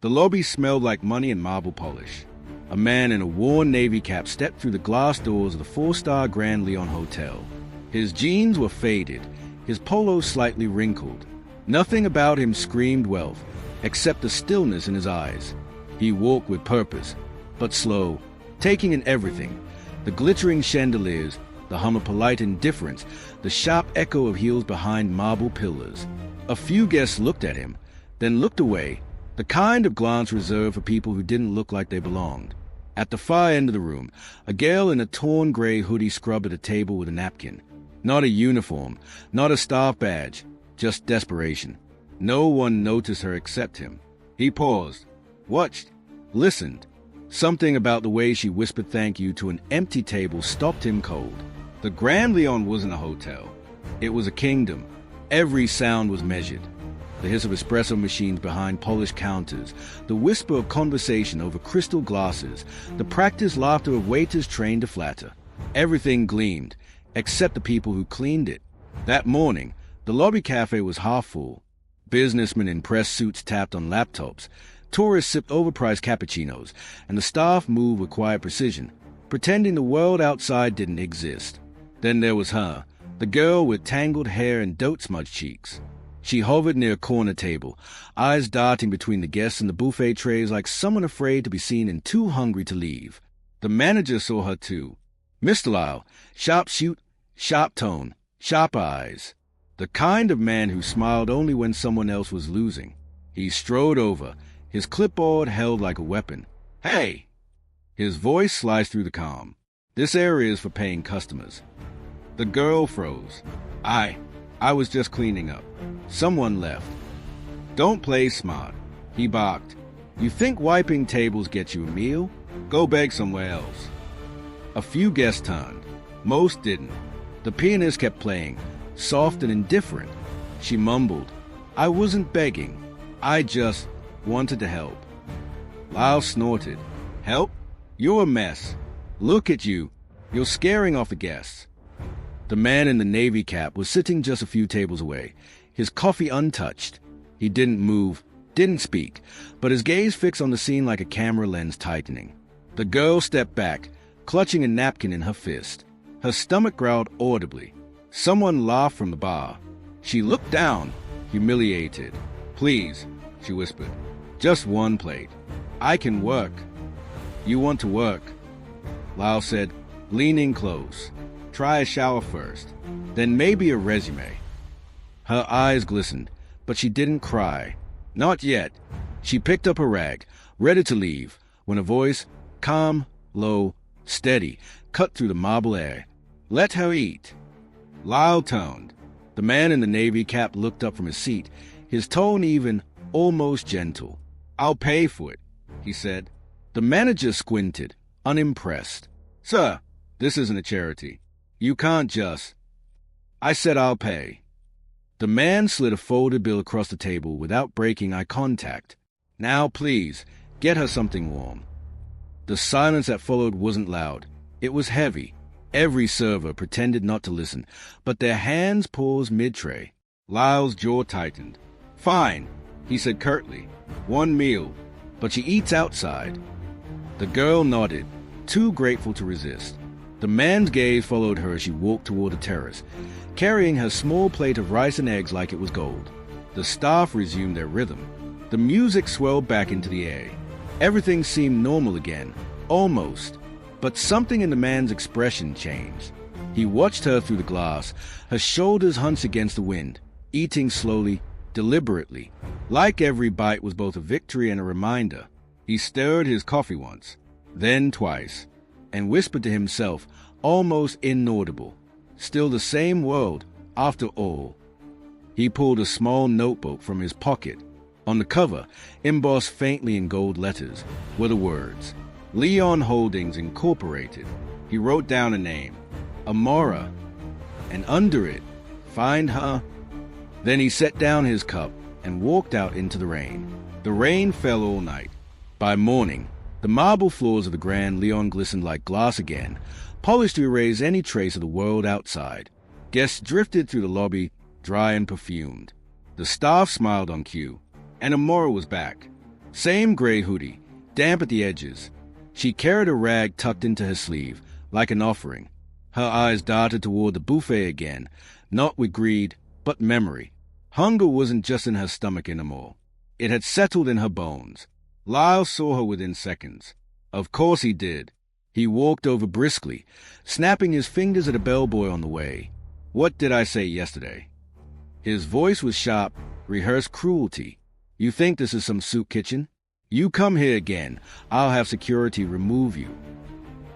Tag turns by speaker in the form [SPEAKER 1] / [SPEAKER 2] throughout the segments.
[SPEAKER 1] The lobby smelled like money and marble polish. A man in a worn navy cap stepped through the glass doors of the four-star Grand Leon Hotel. His jeans were faded, his polo slightly wrinkled. Nothing about him screamed wealth, except the stillness in his eyes. He walked with purpose, but slow, taking in everything: the glittering chandeliers, the hum of polite indifference, the sharp echo of heels behind marble pillars. A few guests looked at him, then looked away, the kind of glance reserved for people who didn't look like they belonged. At the far end of the room, a girl in a torn gray hoodie scrubbed at a table with a napkin. Not a uniform, not a staff badge, just desperation. No one noticed her except him. He paused, watched, listened. Something about the way she whispered thank you to an empty table stopped him cold. The Grand Leon wasn't a hotel. It was a kingdom. Every sound was measured. The hiss of espresso machines behind polished counters, the whisper of conversation over crystal glasses, the practiced laughter of waiters trained to flatter. Everything gleamed, except the people who cleaned it. That morning, the lobby cafe was half full. Businessmen in press suits tapped on laptops. Tourists sipped overpriced cappuccinos, and the staff moved with quiet precision, pretending the world outside didn't exist. Then there was her, the girl with tangled hair and dote-smudged cheeks. She hovered near a corner table, eyes darting between the guests and the buffet trays like someone afraid to be seen and too hungry to leave. The manager saw her too. Mr. Lyle, sharp shoot, sharp tone, sharp eyes. The kind of man who smiled only when someone else was losing. He strode over, his clipboard held like a weapon. "Hey!" His voice sliced through the calm. "This area is for paying customers." The girl froze. I was just cleaning up. Someone left." "Don't play smart," he barked. "You think wiping tables gets you a meal? Go beg somewhere else." A few guests turned. Most didn't. The pianist kept playing, soft and indifferent. She mumbled, "I wasn't begging. I just wanted to help." Lyle snorted. "Help? You're a mess. Look at you. You're scaring off the guests." The man in the navy cap was sitting just a few tables away, his coffee untouched. He didn't move, didn't speak, but his gaze fixed on the scene like a camera lens tightening. The girl stepped back, clutching a napkin in her fist. Her stomach growled audibly. Someone laughed from the bar. She looked down, humiliated. "Please," she whispered, "just one plate. I can work." "You want to work?" Lyle said, leaning close. "Try a shower first, then maybe a resume." Her eyes glistened, but she didn't cry. Not yet. She picked up her rag, ready to leave, when a voice, calm, low, steady, cut through the marble air. "Let her eat." Lyle toned. The man in the navy cap looked up from his seat, his tone even, almost gentle. "I'll pay for it," he said. The manager squinted, unimpressed. "Sir, this isn't a charity. You can't just—" "I said I'll pay." The man slid a folded bill across the table without breaking eye contact. "Now, please, get her something warm." The silence that followed wasn't loud. It was heavy. Every server pretended not to listen, but their hands paused mid-tray. Lyle's jaw tightened. "Fine," he said curtly. "One meal, but she eats outside." The girl nodded, too grateful to resist. The man's gaze followed her as she walked toward the terrace, carrying her small plate of rice and eggs like it was gold. The staff resumed their rhythm. The music swelled back into the air. Everything seemed normal again, almost. But something in the man's expression changed. He watched her through the glass, her shoulders hunched against the wind, eating slowly, deliberately, like every bite was both a victory and a reminder. He stirred his coffee once, then twice, and whispered to himself, almost inaudible, "Still the same world, after all." He pulled a small notebook from his pocket. On the cover, embossed faintly in gold letters, were the words, "Leon Holdings Incorporated." He wrote down a name, Amora, and under it, "Find her." Then he set down his cup and walked out into the rain. The rain fell all night. By morning, the marble floors of the Grand Leon glistened like glass again, polished to erase any trace of the world outside. Guests drifted through the lobby, dry and perfumed. The staff smiled on cue, and Amora was back. Same gray hoodie, damp at the edges. She carried a rag tucked into her sleeve, like an offering. Her eyes darted toward the buffet again, not with greed, but memory. Hunger wasn't just in her stomach anymore. It had settled in her bones. Lyle saw her within seconds. Of course he did. He walked over briskly, snapping his fingers at a bellboy on the way. "What did I say yesterday?" His voice was sharp, rehearsed cruelty. "You think this is some soup kitchen? You come here again, I'll have security remove you."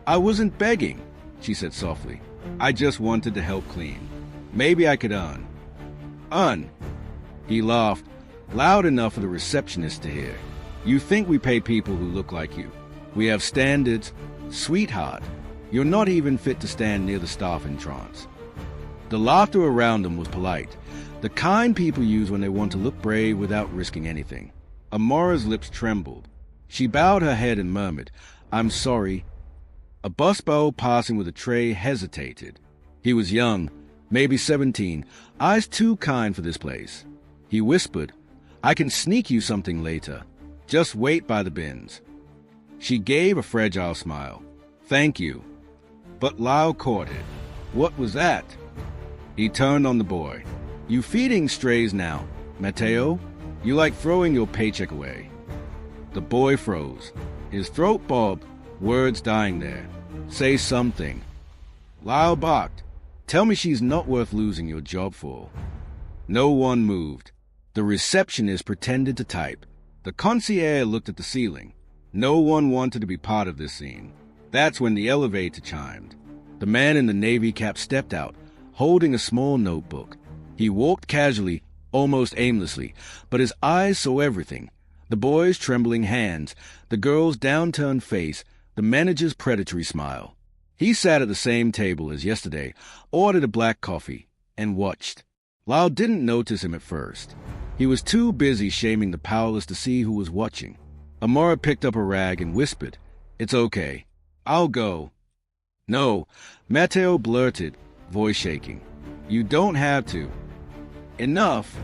[SPEAKER 1] "I wasn't begging," she said softly. "I just wanted to help clean. Maybe I could earn." "Earn?" He laughed, loud enough for the receptionist to hear. "You think we pay people who look like you. We have standards. Sweetheart, you're not even fit to stand near the staff entrance." The laughter around them was polite, the kind people use when they want to look brave without risking anything. Amora's lips trembled. She bowed her head and murmured, "I'm sorry." A busboy passing with a tray hesitated. He was young, maybe 17, eyes too kind for this place. He whispered, "I can sneak you something later. Just wait by the bins." She gave a fragile smile. "Thank you." But Lyle caught it. What was that? He turned on the boy. "You feeding strays now, Matteo? You like throwing your paycheck away." The boy froze. His throat bobbed, words dying there. "Say something." Lyle barked. "Tell me she's not worth losing your job for." No one moved. The receptionist pretended to type. The concierge looked at the ceiling. No one wanted to be part of this scene. That's when the elevator chimed. The man in the navy cap stepped out, holding a small notebook. He walked casually, almost aimlessly, but his eyes saw everything. The boy's trembling hands, the girl's downturned face, the manager's predatory smile. He sat at the same table as yesterday, ordered a black coffee, and watched. Lyle didn't notice him at first. He was too busy shaming the powerless to see who was watching. Amora picked up a rag and whispered, "It's okay. I'll go." "No," Matteo blurted, voice shaking. "You don't have to." "Enough."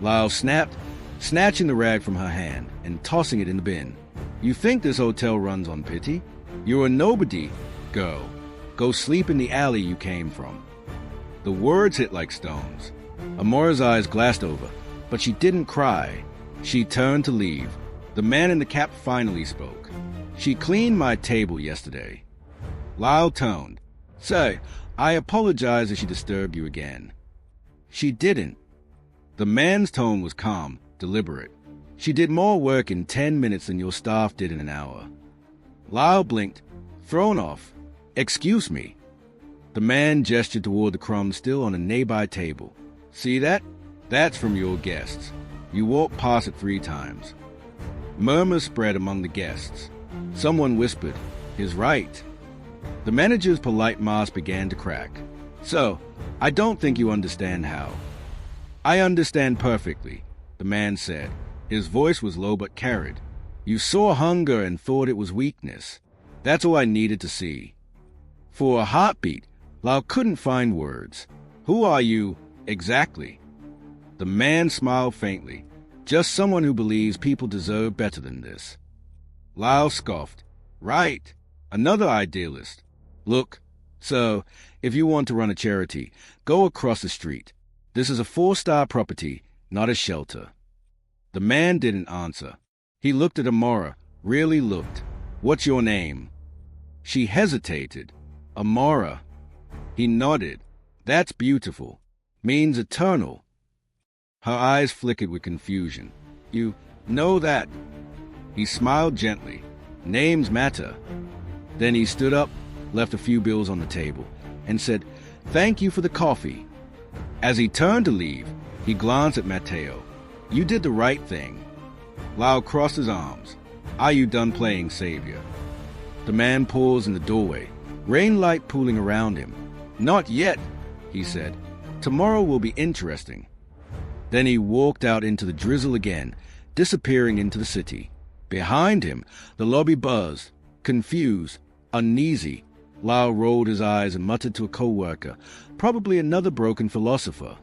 [SPEAKER 1] Lyle snapped, snatching the rag from her hand and tossing it in the bin. "You think this hotel runs on pity? You're a nobody, girl. Go sleep in the alley you came from." The words hit like stones. Amora's eyes glassed over, but she didn't cry. She turned to leave. The man in the cap finally spoke. "She cleaned my table yesterday." Lyle toned. "Say, I apologize if she disturbed you again." "She didn't." The man's tone was calm, deliberate. "She did more work in 10 minutes than your staff did in an hour." Lyle blinked, thrown off. "Excuse me." The man gestured toward the crumbs still on a nearby table. "See that? That's from your guests. You walked past it 3 times. Murmurs spread among the guests. Someone whispered, "He's right." The manager's polite mask began to crack. "So, I don't think you understand how." "I understand perfectly," the man said. His voice was low but carried. "You saw hunger and thought it was weakness. That's all I needed to see." For a heartbeat, Lyle couldn't find words. "Who are you, exactly?" The man smiled faintly. "Just someone who believes people deserve better than this." Lyle scoffed. "Right. Another idealist. Look, so, if you want to run a charity, go across the street. This is a 4-star property, not a shelter." The man didn't answer. He looked at Amora, really looked. "What's your name?" She hesitated. "Amora." He nodded. "That's beautiful. Means eternal." Her eyes flickered with confusion. "You know that?" He smiled gently. "Names matter." Then he stood up, left a few bills on the table, and said, "Thank you for the coffee." As he turned to leave, he glanced at Matteo. "You did the right thing." Lyle crossed his arms. "Are you done playing savior?" The man paused in the doorway, rain light pooling around him. "Not yet," he said. "Tomorrow will be interesting." Then he walked out into the drizzle again, disappearing into the city. Behind him, the lobby buzzed, confused, uneasy. Lyle rolled his eyes and muttered to a co-worker, probably another broken philosopher.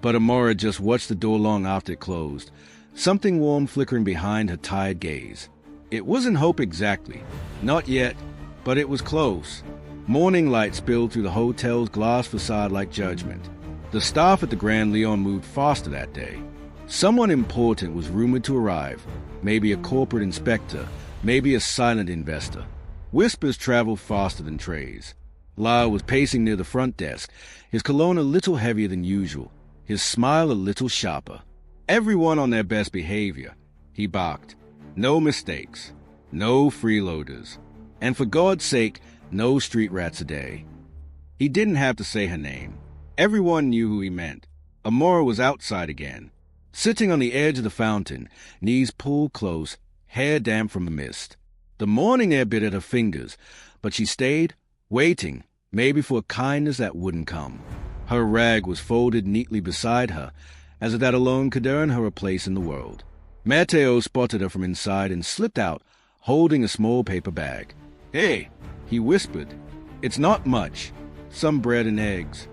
[SPEAKER 1] But Amora just watched the door long after it closed, something warm flickering behind her tired gaze. It wasn't hope exactly. Not yet, but it was close. Morning light spilled through the hotel's glass facade like judgment. The staff at the Grand Leon moved faster that day. Someone important was rumored to arrive, maybe a corporate inspector, maybe a silent investor. Whispers traveled faster than trays. Lyle was pacing near the front desk, his cologne a little heavier than usual, his smile a little sharper. Everyone on their best behavior, he barked. No mistakes, no freeloaders, and for God's sake, no street rats a day. He didn't have to say her name. Everyone knew who he meant. Amora was outside again, sitting on the edge of the fountain, knees pulled close, hair damp from the mist. The morning air bit at her fingers, but she stayed, waiting, maybe for a kindness that wouldn't come. Her rag was folded neatly beside her, as if that alone could earn her a place in the world. Matteo spotted her from inside and slipped out, holding a small paper bag. "Hey," he whispered. "It's not much. Some bread and eggs."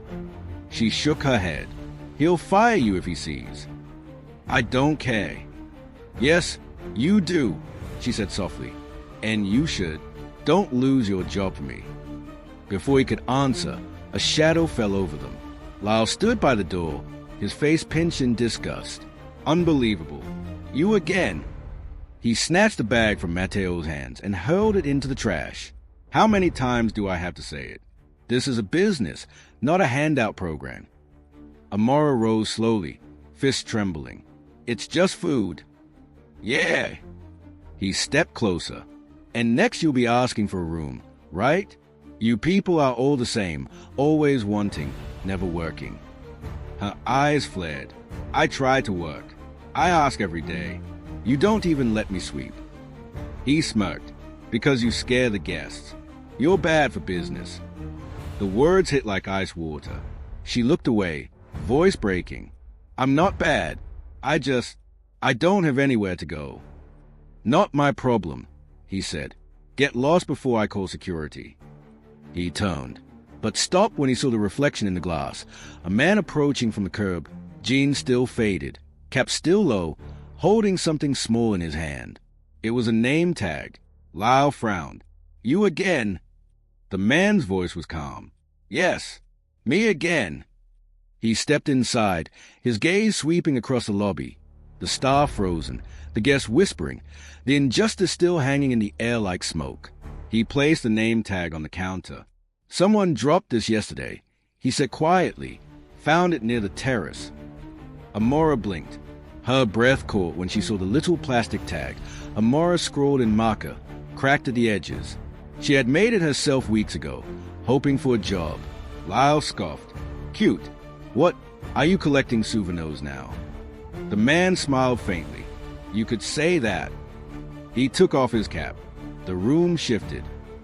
[SPEAKER 1] She shook her head. "He'll fire you if he sees." "I don't care." "Yes, you do," she said softly. "And you should. Don't lose your job for me." Before he could answer, a shadow fell over them. Lyle stood by the door, his face pinched in disgust. "Unbelievable. You again." He snatched the bag from Matteo's hands and hurled it into the trash. "How many times do I have to say it? This is a business, not a handout program." Amora rose slowly, fists trembling. "It's just food." "Yeah." He stepped closer. "And next you'll be asking for a room, right? You people are all the same, always wanting, never working." Her eyes flared. "I try to work. I ask every day. You don't even let me sweep." He smirked. "Because you scare the guests. You're bad for business." The words hit like ice water. She looked away, voice breaking. "I'm not bad. I don't have anywhere to go." "Not my problem," he said. "Get lost before I call security." He turned, but stopped when he saw the reflection in the glass. A man approaching from the curb, jeans still faded, cap still low, holding something small in his hand. It was a name tag. Lyle frowned. "You again?" The man's voice was calm. "Yes, me again." He stepped inside, his gaze sweeping across the lobby. The staff frozen, the guests whispering, the injustice still hanging in the air like smoke. He placed the name tag on the counter. "Someone dropped this yesterday," he said quietly. "Found it near the terrace." Amora blinked. Her breath caught when she saw the little plastic tag. Amora scrawled in marker, cracked at the edges. She had made it herself weeks ago, hoping for a job. Lyle scoffed. "Cute. What, are you collecting souvenirs now?" The man smiled faintly. "You could say that." He took off his cap. The room shifted.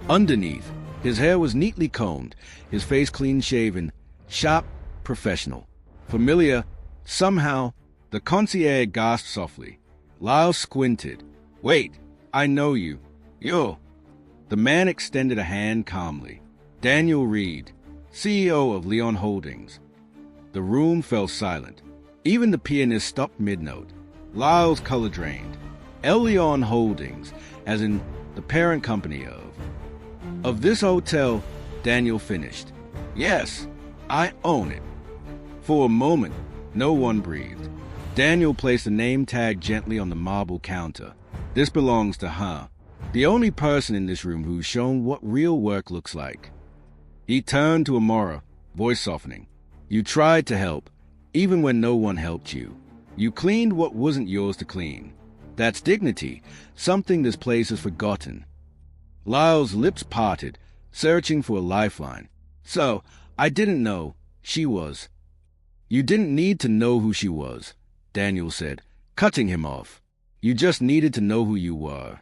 [SPEAKER 1] Underneath, his hair was neatly combed, his face clean-shaven, sharp, professional. Familiar, somehow. The concierge gasped softly. Lyle squinted. "Wait, I know you. You're..." The man extended a hand calmly. "Daniel Reed, CEO of Leon Holdings." The room fell silent. Even the pianist stopped mid-note. Lyle's color drained. Leon Holdings, as in the parent company of this hotel, Daniel finished. "Yes, I own it." For a moment, no one breathed. Daniel placed the name tag gently on the marble counter. "This belongs to her. The only person in this room who's shown what real work looks like." He turned to Amora, voice softening. "You tried to help, even when no one helped you. You cleaned what wasn't yours to clean. That's dignity, something this place has forgotten." Lyle's lips parted, searching for a lifeline. "So, I didn't know. She was." "You didn't need to know who she was," Daniel said, cutting him off. "You just needed to know who you were."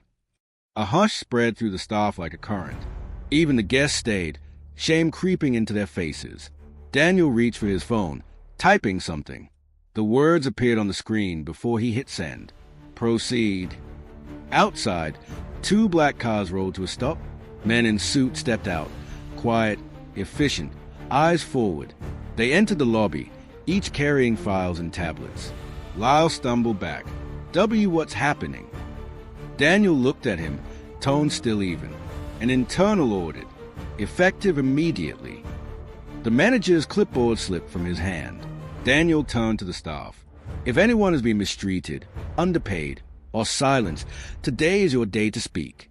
[SPEAKER 1] A hush spread through the staff like a current. Even the guests stayed, shame creeping into their faces. Daniel reached for his phone, typing something. The words appeared on the screen before he hit send. "Proceed." Outside, 2 black cars rolled to a stop. Men in suits stepped out, quiet, efficient, eyes forward. They entered the lobby, each carrying files and tablets. Lyle stumbled back. W, what's happening? Daniel looked at him, tone still even. An internal audit. Effective immediately. The manager's clipboard slipped from his hand. Daniel turned to the staff. If anyone has been mistreated, underpaid, or silenced, today is your day to speak.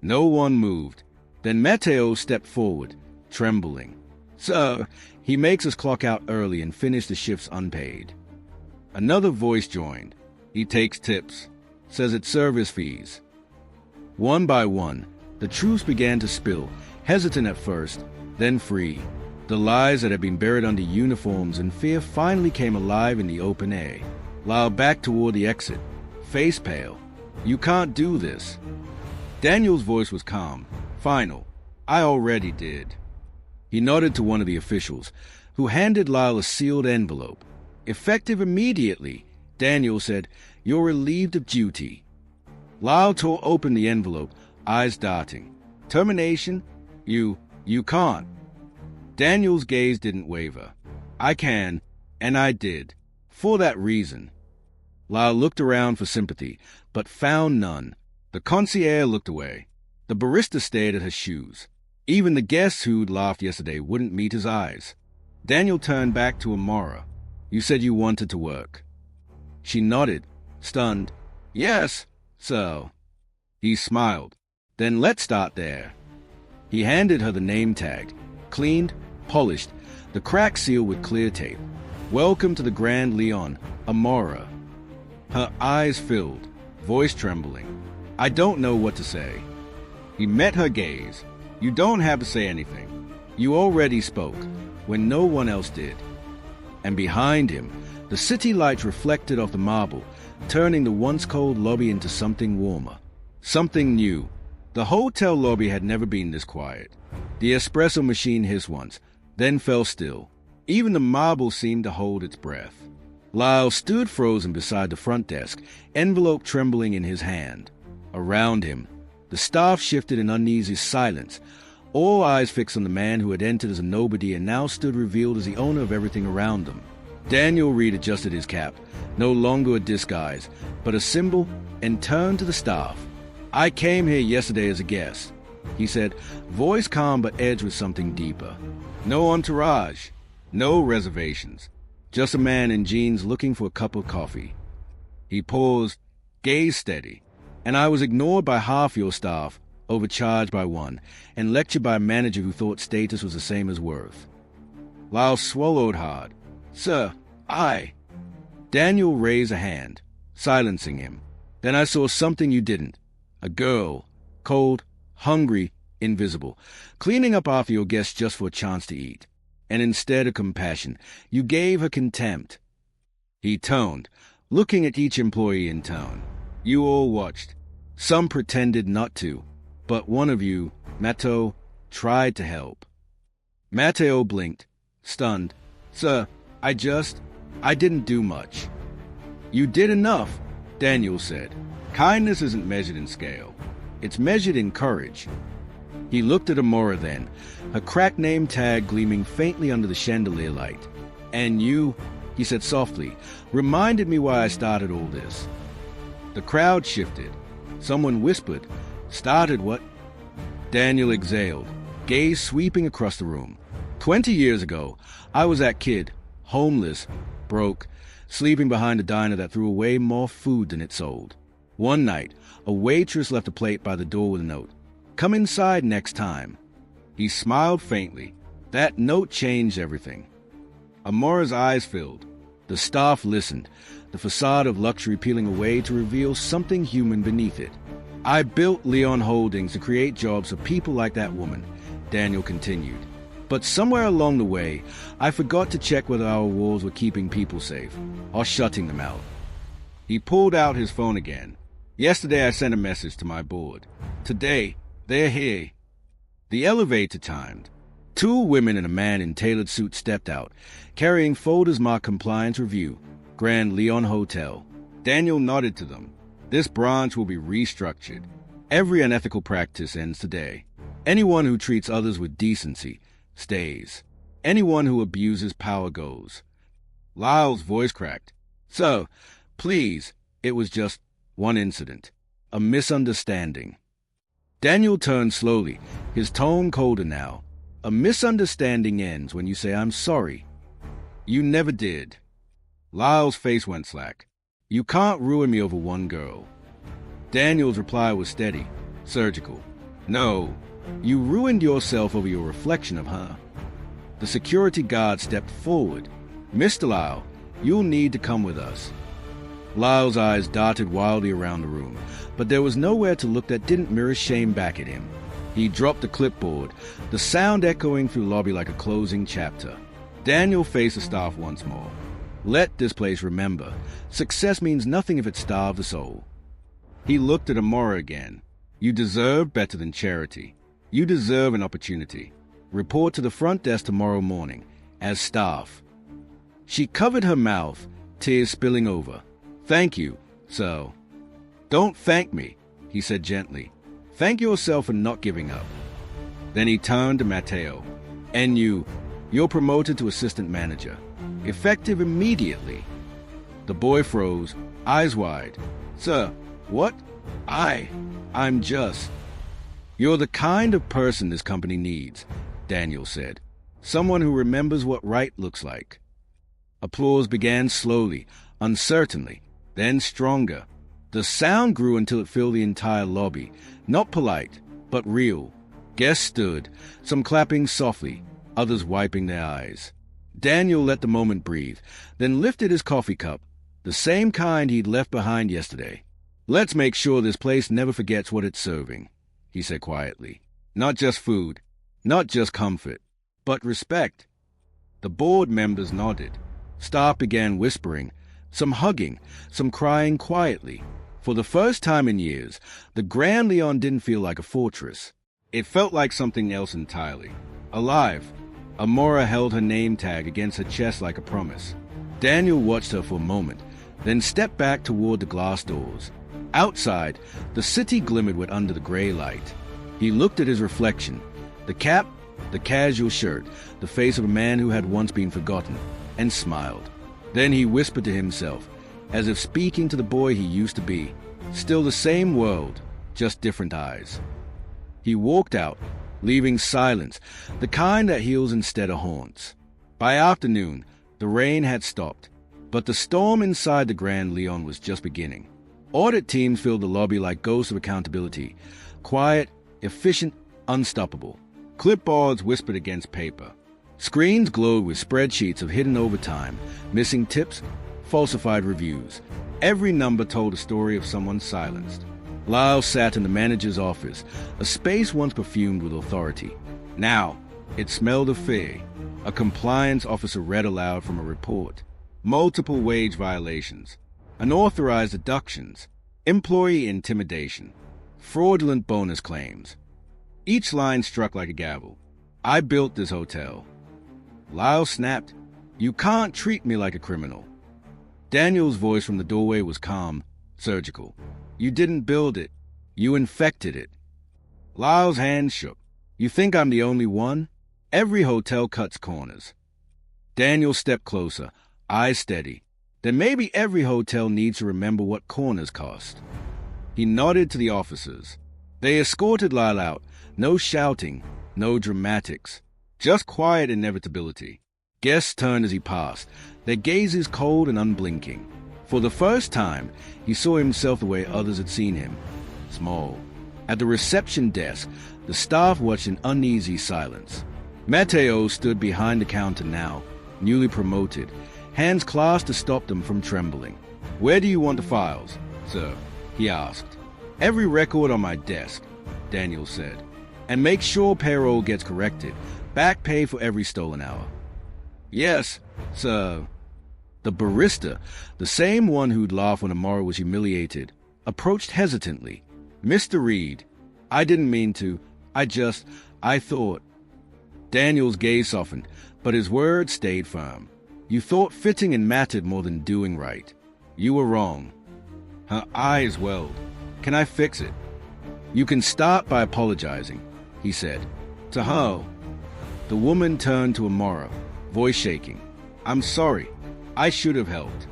[SPEAKER 1] No one moved. Then Matteo stepped forward, trembling. Sir, he makes us clock out early and finish the shifts unpaid. Another voice joined. He takes tips. Says it's service fees. One by one, the truths began to spill, hesitant at first, then free. The lies that had been buried under uniforms and fear finally came alive in the open air. Lyle backed toward the exit, face pale. You can't do this. Daniel's voice was calm, final. I already did. He nodded to one of the officials, who handed Lyle a sealed envelope. Effective immediately, Daniel said, you're relieved of duty. Lyle tore open the envelope, eyes darting. Termination? You can't. Daniel's gaze didn't waver. I can, and I did. For that reason. Lyle looked around for sympathy, but found none. The concierge looked away. The barista stared at her shoes. Even the guests who'd laughed yesterday wouldn't meet his eyes. Daniel turned back to Amora. You said you wanted to work. She nodded, stunned. Yes, so. He smiled. Then let's start there. He handed her the name tag, cleaned, polished, the crack sealed with clear tape. Welcome to the Grand Leon, Amora. Her eyes filled, voice trembling. I don't know what to say. He met her gaze. You don't have to say anything. You already spoke, when no one else did. And behind him, the city lights reflected off the marble, turning the once cold lobby into something warmer. Something new. The hotel lobby had never been this quiet. The espresso machine hissed once, then fell still. Even the marble seemed to hold its breath. Lyle stood frozen beside the front desk, envelope trembling in his hand. Around him, the staff shifted in uneasy silence, all eyes fixed on the man who had entered as a nobody and now stood revealed as the owner of everything around them. Daniel Reed adjusted his cap, no longer a disguise, but a symbol, and turned to the staff. I came here yesterday as a guest, he said, voice calm but edged with something deeper. No entourage, no reservations, just a man in jeans looking for a cup of coffee. He paused, gaze steady. And I was ignored by half your staff, overcharged by one, and lectured by a manager who thought status was the same as worth. Lyle swallowed hard. Sir, Daniel raised a hand, silencing him. Then I saw something you didn't. A girl, cold, hungry, invisible, cleaning up after your guests just for a chance to eat. And instead of compassion, you gave her contempt. He toned, looking at each employee in turn. You all watched. Some pretended not to, but one of you, Matteo, tried to help. Matteo blinked, stunned. Sir, I didn't do much. You did enough, Daniel said. Kindness isn't measured in scale. It's measured in courage. He looked at Amora then, her cracked name tag gleaming faintly under the chandelier light. And you, he said softly, reminded me why I started all this. The crowd shifted. Someone whispered, started what? Daniel exhaled, gaze sweeping across the room. 20 years ago, I was that kid, homeless, broke, sleeping behind a diner that threw away more food than it sold. One night, a waitress left a plate by the door with a note. Come inside next time. He smiled faintly. That note changed everything. Amora's eyes filled. The staff listened, the facade of luxury peeling away to reveal something human beneath it. I built Leon Holdings to create jobs for people like that woman, Daniel continued. But somewhere along the way, I forgot to check whether our walls were keeping people safe, or shutting them out. He pulled out his phone again. Yesterday I sent a message to my board. Today, they're here. The elevator timed. 2 women and a man in tailored suits stepped out, carrying folders marked Compliance Review, Grand Leon Hotel. Daniel nodded to them. This branch will be restructured. Every unethical practice ends today. Anyone who treats others with decency stays. Anyone who abuses power goes. Lyle's voice cracked. So, please, It was just one incident, a misunderstanding. Daniel turned slowly, his tone colder now. A misunderstanding ends when you say, "I'm sorry." You never did. Lyle's face went slack. You can't ruin me over one girl. Daniel's reply was steady, surgical. No, you ruined yourself over your reflection of her. The security guard stepped forward. "Mr. Lyle, you'll need to come with us." Lyle's eyes darted wildly around the room, but there was nowhere to look that didn't mirror shame back at him. He dropped the clipboard, the sound echoing through the lobby like a closing chapter. Daniel faced the staff once more. Let this place remember, success means nothing if it starves the soul. He looked at Amora again. You deserve better than charity. You deserve an opportunity. Report to the front desk tomorrow morning, as staff. She covered her mouth, tears spilling over. "Thank you, sir." "Don't thank me," he said gently. "Thank yourself for not giving up." Then he turned to Matteo. "And you're promoted to assistant manager. Effective immediately." The boy froze, eyes wide. "Sir, what? I'm just..." "You're the kind of person this company needs," Daniel said. "Someone who remembers what right looks like." Applause began slowly, uncertainly, then stronger. The sound grew until it filled the entire lobby. Not polite, but real. Guests stood, some clapping softly, others wiping their eyes. Daniel let the moment breathe, then lifted his coffee cup, the same kind he'd left behind yesterday. "Let's make sure this place never forgets what it's serving," he said quietly. "Not just food, not just comfort, but respect." The board members nodded. Staff began whispering, some hugging, some crying quietly. For the first time in years, the Grand Leon didn't feel like a fortress. It felt like something else entirely. Alive. Amora held her name tag against her chest like a promise. Daniel watched her for a moment, then stepped back toward the glass doors. Outside, the city glimmered with under the gray light. He looked at his reflection, the cap, the casual shirt, the face of a man who had once been forgotten, and smiled. Then he whispered to himself, as if speaking to the boy he used to be. Still the same world, just different eyes. He walked out, leaving silence, the kind that heals instead of haunts. By afternoon, the rain had stopped, but the storm inside the Grand Leon was just beginning. Audit teams filled the lobby like ghosts of accountability, quiet, efficient, unstoppable. Clipboards whispered against paper. Screens glowed with spreadsheets of hidden overtime, missing tips, falsified reviews. Every number told a story of someone silenced. Lyle sat in the manager's office, a space once perfumed with authority. Now, it smelled of fear. A compliance officer read aloud from a report. Multiple wage violations, unauthorized deductions, employee intimidation, fraudulent bonus claims. Each line struck like a gavel. "I built this hotel." Lyle snapped, "You can't treat me like a criminal." Daniel's voice from the doorway was calm, surgical. "You didn't build it. You infected it." Lyle's hand shook. "You think I'm the only one? Every hotel cuts corners." Daniel stepped closer, eyes steady. "Then maybe every hotel needs to remember what corners cost." He nodded to the officers. They escorted Lyle out. No shouting, no dramatics. Just quiet inevitability. Guests turned as he passed, their gazes cold and unblinking. For the first time, he saw himself the way others had seen him. Small. At the reception desk, the staff watched in uneasy silence. Matteo stood behind the counter now, newly promoted, hands clasped to stop them from trembling. "Where do you want the files, sir?" he asked. "Every record on my desk," Daniel said. "And make sure payroll gets corrected. Back pay for every stolen hour." "Yes, sir." The barista, the same one who'd laugh when Amara was humiliated, approached hesitantly. "Mr. Reed, I didn't mean to. I thought..." Daniel's gaze softened, but his words stayed firm. "You thought fitting in mattered more than doing right. You were wrong." Her eyes welled. "Can I fix it?" "You can start by apologizing," he said. "To her." The woman turned to Amora, voice shaking. "I'm sorry. I should have helped."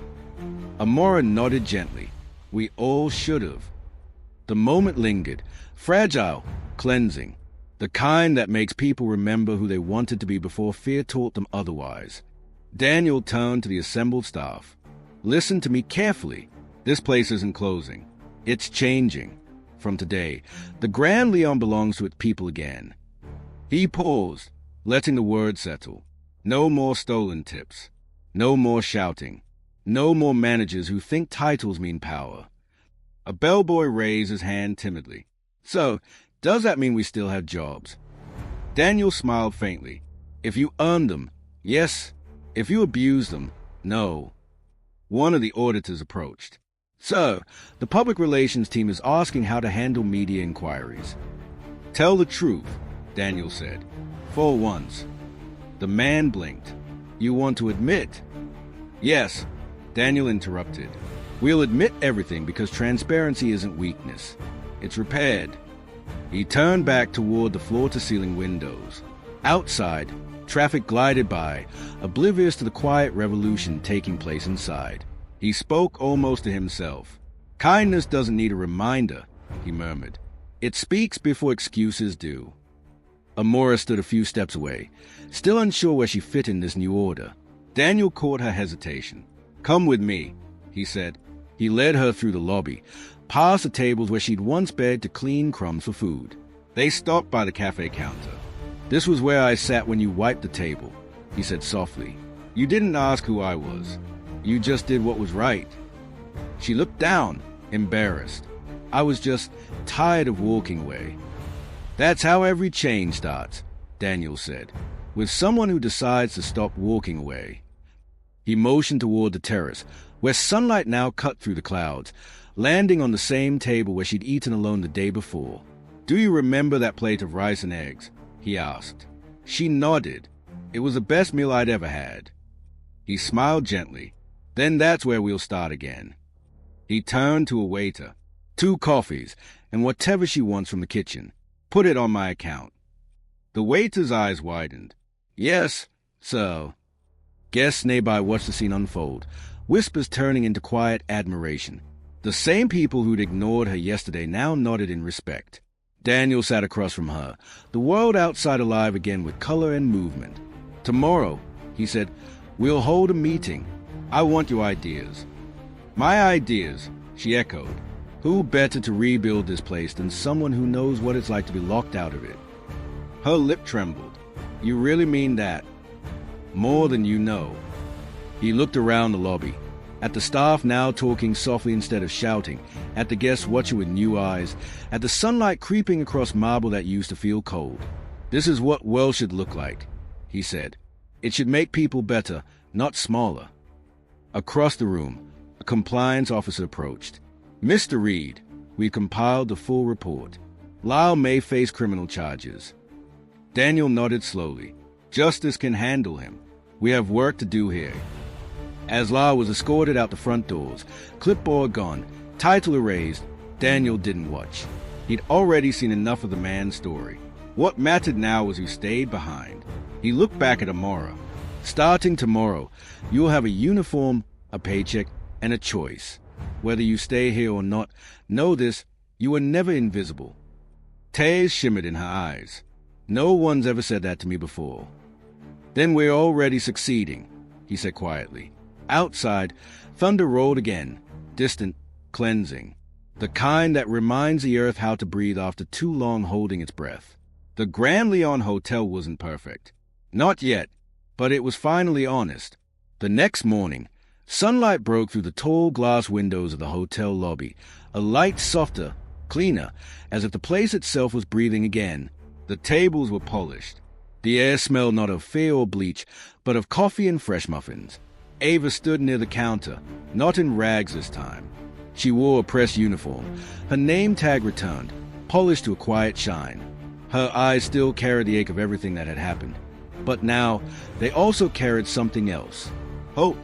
[SPEAKER 1] Amora nodded gently. We all should have. The moment lingered, fragile, cleansing, the kind that makes people remember who they wanted to be before fear taught them otherwise. Daniel turned to the assembled staff. Listen to me carefully. This place isn't closing. It's changing. From today, the Grand Leon belongs to its people again. He paused, letting the words settle. No more stolen tips. No more shouting. No more managers who think titles mean power. A bellboy raised his hand timidly. So, does that mean we still have jobs? Daniel smiled faintly. If you earned them, yes. If you abused them, no. One of the auditors approached. So, the public relations team is asking how to handle media inquiries. Tell the truth, Daniel said. For once. The man blinked. You want to admit? Yes, Daniel interrupted. We'll admit everything because transparency isn't weakness. It's repaired. He turned back toward the floor-to-ceiling windows. Outside, traffic glided by, oblivious to the quiet revolution taking place inside. He spoke almost to himself. Kindness doesn't need a reminder, he murmured. It speaks before excuses do. Amora stood a few steps away, still unsure where she fit in this new order. Daniel caught her hesitation. Come with me, he said. He led her through the lobby, past the tables where she'd once begged to clean crumbs for food. They stopped by the cafe counter. This was where I sat when you wiped the table, he said softly. You didn't ask who I was. You just did what was right. She looked down, embarrassed. I was just tired of walking away. That's how every change starts, Daniel said, with someone who decides to stop walking away. He motioned toward the terrace, where sunlight now cut through the clouds, landing on the same table where she'd eaten alone the day before. Do you remember that plate of rice and eggs? He asked. She nodded. It was the best meal I'd ever had. He smiled gently. Then that's where we'll start again. He turned to a waiter. 2 coffees, and whatever she wants from the kitchen. Put it on my account. The waiter's eyes widened. Yes, sir. Guests nearby watched the scene unfold, whispers turning into quiet admiration. The same people who'd ignored her yesterday now nodded in respect. Daniel sat across from her, the world outside alive again with color and movement. Tomorrow, he said, we'll hold a meeting. I want your ideas. My ideas, she echoed. Who better to rebuild this place than someone who knows what it's like to be locked out of it? Her lip trembled. You really mean that? More than you know. He looked around the lobby, at the staff now talking softly instead of shouting, at the guests watching with new eyes, at the sunlight creeping across marble that used to feel cold. This is what well should look like, he said. It should make people better, not smaller. Across the room, a compliance officer approached. Mr. Reed, we compiled the full report. Lyle may face criminal charges. Daniel nodded slowly. Justice can handle him. We have work to do here. As Lyle was escorted out the front doors, clipboard gone, title erased, Daniel didn't watch. He'd already seen enough of the man's story. What mattered now was who stayed behind. He looked back at Amora. Starting tomorrow, you'll have a uniform, a paycheck, and a choice. Whether you stay here or not, know this, you are never invisible. Tears shimmered in her eyes. No one's ever said that to me before. Then we're already succeeding, he said quietly. Outside, thunder rolled again, distant, cleansing. The kind that reminds the earth how to breathe after too long holding its breath. The Grand Leon Hotel wasn't perfect. Not yet, but it was finally honest. The next morning, sunlight broke through the tall glass windows of the hotel lobby, a light softer, cleaner, as if the place itself was breathing again. The tables were polished. The air smelled not of fear or bleach, but of coffee and fresh muffins. Ava stood near the counter, not in rags this time. She wore a press uniform, her name tag returned, polished to a quiet shine. Her eyes still carried the ache of everything that had happened. But now, they also carried something else. Hope.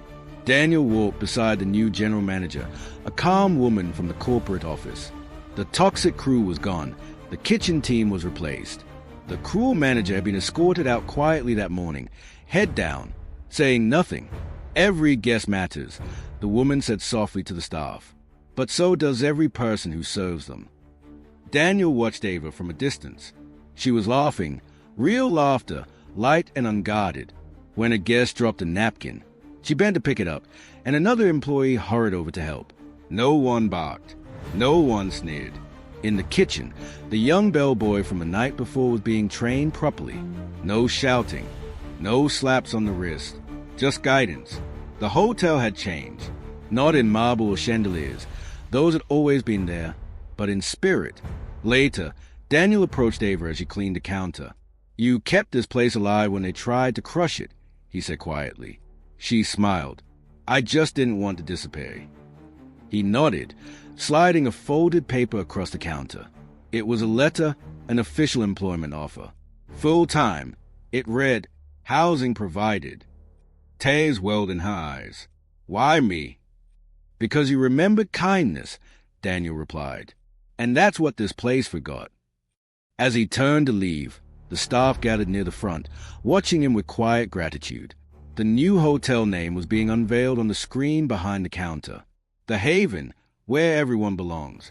[SPEAKER 1] Daniel walked beside the new general manager, a calm woman from the corporate office. The toxic crew was gone. The kitchen team was replaced. The cruel manager had been escorted out quietly that morning, head down, saying nothing. Every guest matters, the woman said softly to the staff. but so does every person who serves them. Daniel watched Ava from a distance. She was laughing, real laughter, light and unguarded. When a guest dropped a napkin, she bent to pick it up, and another employee hurried over to help. No one barked. No one sneered. In the kitchen, the young bellboy from the night before was being trained properly. No shouting. No slaps on the wrist. Just guidance. The hotel had changed. Not in marble or chandeliers. Those had always been there, but in spirit. Later, Daniel approached Ava as she cleaned the counter. "You kept this place alive when they tried to crush it," he said quietly. She smiled. "I just didn't want to disappear." He nodded, sliding a folded paper across the counter. It was a letter, an official employment offer. Full-time. It read, "Housing provided." Tears welled in her eyes. "Why me?" "Because you remembered kindness," Daniel replied. "And that's what this place forgot." As he turned to leave, the staff gathered near the front, watching him with quiet gratitude. The new hotel name was being unveiled on the screen behind the counter. The Haven, where everyone belongs.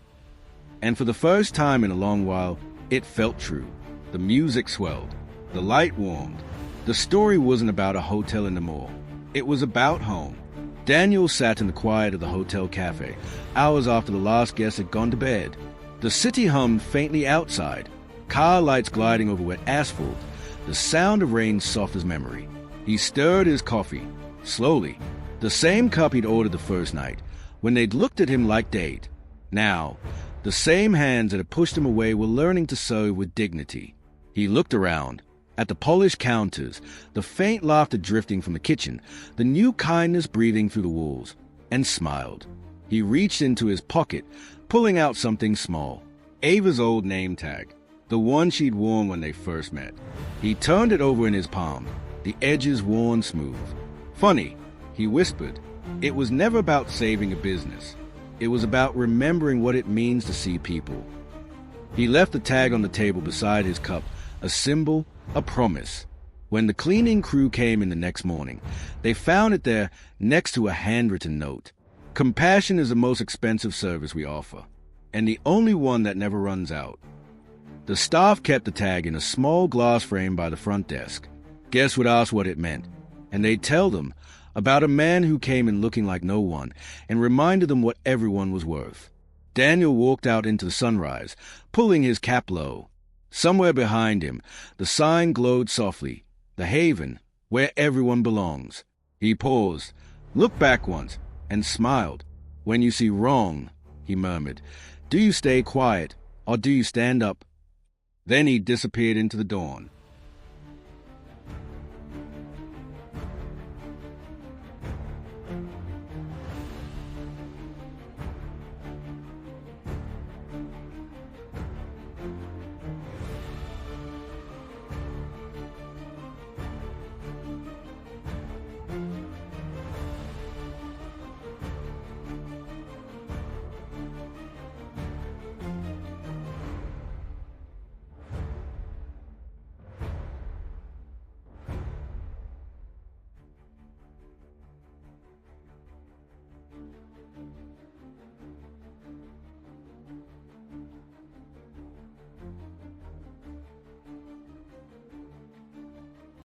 [SPEAKER 1] And for the first time in a long while, it felt true. The music swelled. The light warmed. The story wasn't about a hotel in the mall. It was about home. Daniel sat in the quiet of the hotel cafe, hours after the last guest had gone to bed. The city hummed faintly outside, car lights gliding over wet asphalt, the sound of rain soft as memory. He stirred his coffee, slowly, the same cup he'd ordered the first night, when they'd looked at him like they'd. Now, the same hands that had pushed him away were learning to serve with dignity. He looked around, at the polished counters, the faint laughter drifting from the kitchen, the new kindness breathing through the walls, and smiled. He reached into his pocket, pulling out something small, Ava's old name tag, the one she'd worn when they first met. He turned it over in his palm, the edges worn smooth. "Funny," he whispered. "It was never about saving a business. It was about remembering what it means to see people." He left the tag on the table beside his cup, a symbol, a promise. When the cleaning crew came in the next morning, they found it there next to a handwritten note. "Compassion is the most expensive service we offer, and the only one that never runs out." The staff kept the tag in a small glass frame by the front desk. Guests would ask what it meant, and they'd tell them about a man who came in looking like no one and reminded them what everyone was worth. Daniel walked out into the sunrise, pulling his cap low. Somewhere behind him, the sign glowed softly, "The Haven, where everyone belongs." He paused, looked back once, and smiled. "When you see wrong," he murmured, "do you stay quiet, or do you stand up?" Then he disappeared into the dawn.